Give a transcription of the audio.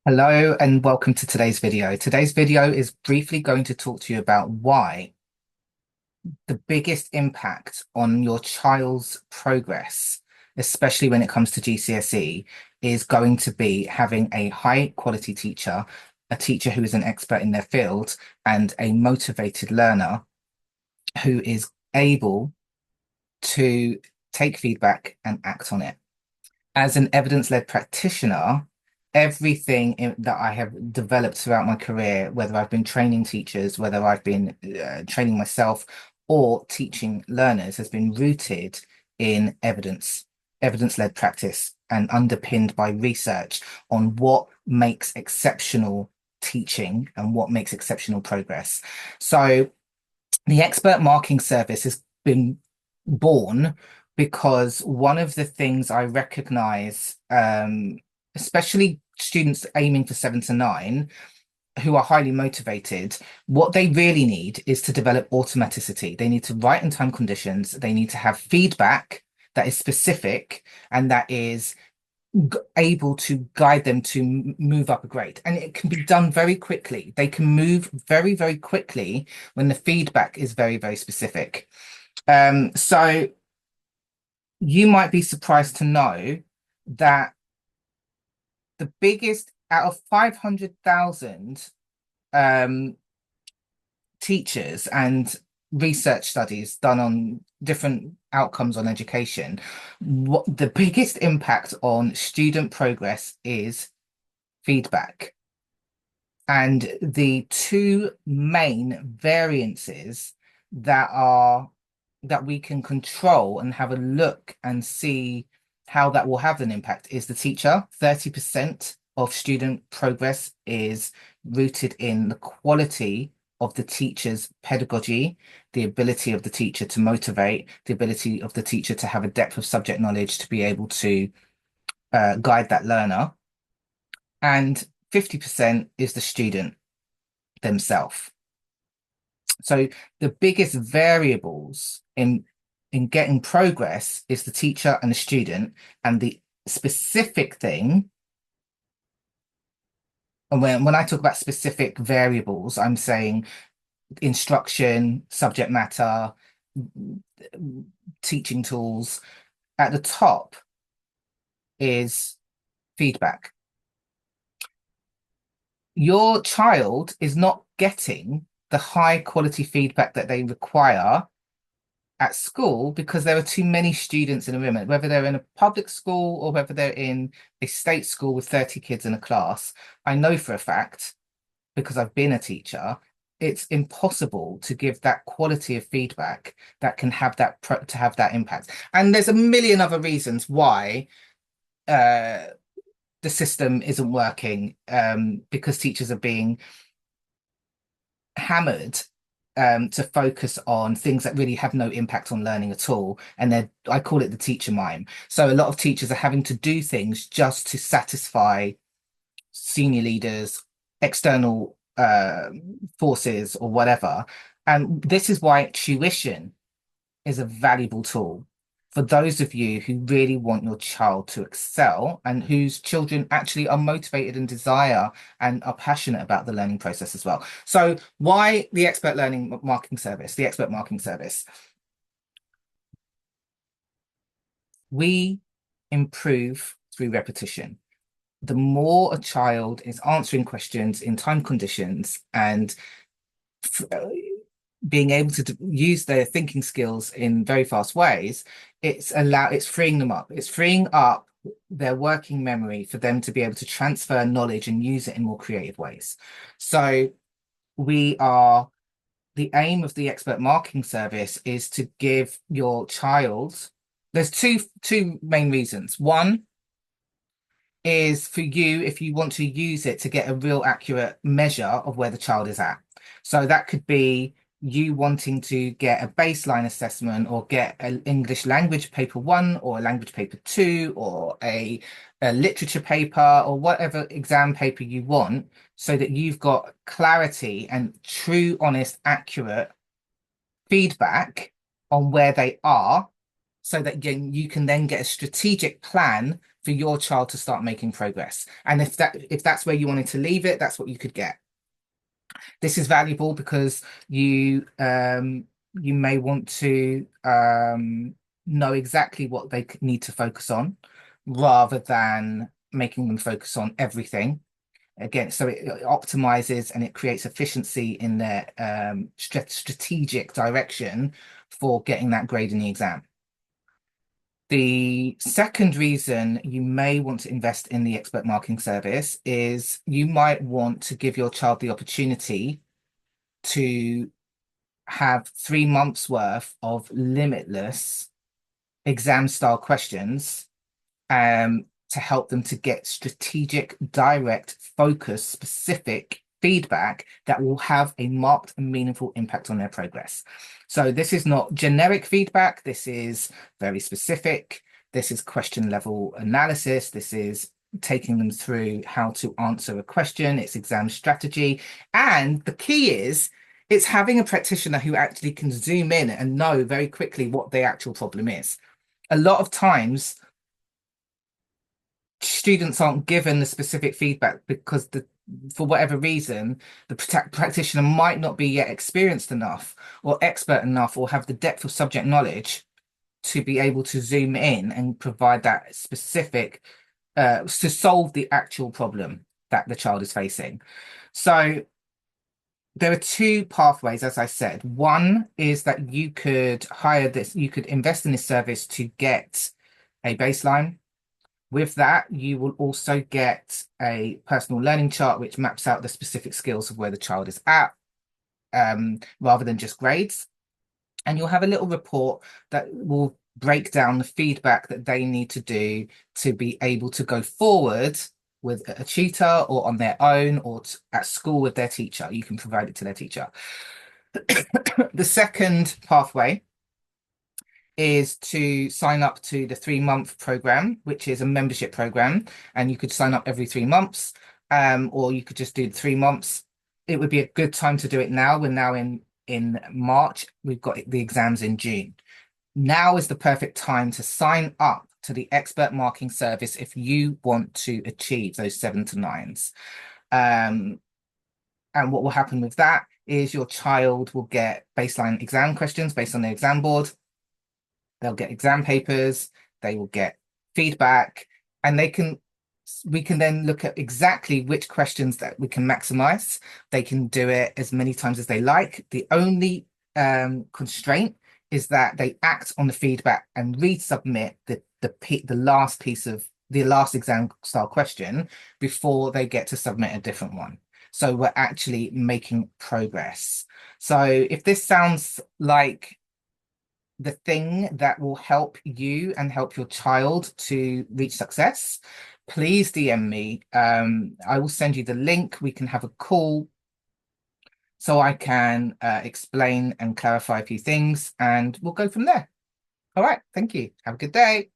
Hello and welcome to today's video. Today's video is briefly going to talk to you about why the biggest impact on your child's progress, especially when it comes to GCSE, is going to be having a high quality teacher, a teacher who is an expert in their field, and a motivated learner who is able to take feedback and act on it. As an evidence-led practitioner, that I have developed throughout my career, whether I've been training teachers, whether I've been training myself or teaching learners, has been rooted in evidence-led practice, and underpinned by research on what makes exceptional teaching and what makes exceptional progress. So the expert marking service has been born because one of the things I recognize, especially students aiming for 7 to 9 who are highly motivated, what they really need is to develop automaticity. They need to write in time conditions. They need to have feedback that is specific and that is able to guide them to move up a grade. And it can be done very quickly. They can move very, very quickly when the feedback is very, very specific. So you might be surprised to know that the biggest out of 500,000 um, teachers and research studies done on different outcomes on education, what the biggest impact on student progress is feedback. And the two main variances that are that we can control and have a look and see how that will have an impact is the teacher. 30% of student progress is rooted in the quality of the teacher's pedagogy, the ability of the teacher to motivate, the ability of the teacher to have a depth of subject knowledge to be able to guide that learner. And 50% is the student themselves. So the biggest variables in getting progress is the teacher and the student, and the specific thing. And when I talk about specific variables, I'm saying instruction, subject matter, teaching tools. At the top is feedback. Your child is not getting the high quality feedback that they require at school because there are too many students in a room, whether they're in a public school or whether they're in a state school with 30 kids in a class. I know for a fact, because I've been a teacher, it's impossible to give that quality of feedback that can have to have that impact. And there's a million other reasons why uh, the system isn't working, because teachers are being hammered to focus on things that really have no impact on learning at all. And I call it the teacher mime. So a lot of teachers are having to do things just to satisfy senior leaders, external forces, or whatever. And this is why tuition is a valuable tool for those of you who really want your child to excel and whose children actually are motivated and desire and are passionate about the learning process as well. So why the expert learning marking service, the expert marking service? We improve through repetition. The more a child is answering questions in time conditions and being able to use their thinking skills in very fast ways, it's freeing them up. It's freeing up their working memory for them to be able to transfer knowledge and use it in more creative ways. So we are the aim of the expert marking service is to give your child, there's two main reasons. One is for you, if you want to use it to get a real accurate measure of where the child is at. So that could be you wanting to get a baseline assessment or get an English language paper 1 or a language paper 2 or a literature paper or whatever exam paper you want, so that you've got clarity and true, honest, accurate feedback on where they are, so that you can then get a strategic plan for your child to start making progress. And if that's where you wanted to leave it, that's what you could get. This is valuable because you may want to know exactly what they need to focus on rather than making them focus on everything. Again, so it optimizes and it creates efficiency in their strategic direction for getting that grade in the exam. The second reason you may want to invest in the expert marking service is you might want to give your child the opportunity to have 3 months worth of limitless exam style questions to help them to get strategic, direct, focused, specific feedback that will have a marked and meaningful impact on their progress. So this is not generic feedback. This is very specific. This is question level analysis. This is taking them through how to answer a question. It's exam strategy. And the key is it's having a practitioner who actually can zoom in and know very quickly what the actual problem is. A lot of times, students aren't given the specific feedback because for whatever reason, the practitioner might not be yet experienced enough or expert enough or have the depth of subject knowledge to be able to zoom in and provide that specific to solve the actual problem that the child is facing. So there are two pathways, as I said. One is that you could you could invest in this service to get a baseline. With that, you will also get a personal learning chart, which maps out the specific skills of where the child is at, rather than just grades. And you'll have a little report that will break down the feedback that they need to do to be able to go forward with a tutor or on their own or at school with their teacher. You can provide it to their teacher. The second pathway is to sign up to the 3 month program, which is a membership program, and you could sign up every 3 months, or you could just do 3 months. It would be a good time to do it now. We're now in March. We've got the exams in June. Now is the perfect time to sign up to the expert marking service if you want to achieve those 7 to 9s. And what will happen with that is your child will get baseline exam questions based on their exam board. They'll get exam papers, they will get feedback, and we can then look at exactly which questions that we can maximize. They can do it as many times as they like. The only constraint is that they act on the feedback and resubmit the last piece of the last exam style question before they get to submit a different one. So we're actually making progress. So if this sounds like the thing that will help you and help your child to reach success, please DM me. I will send you the link. We can have a call so I can explain and clarify a few things, and we'll go from there. All right. Thank you. Have a good day.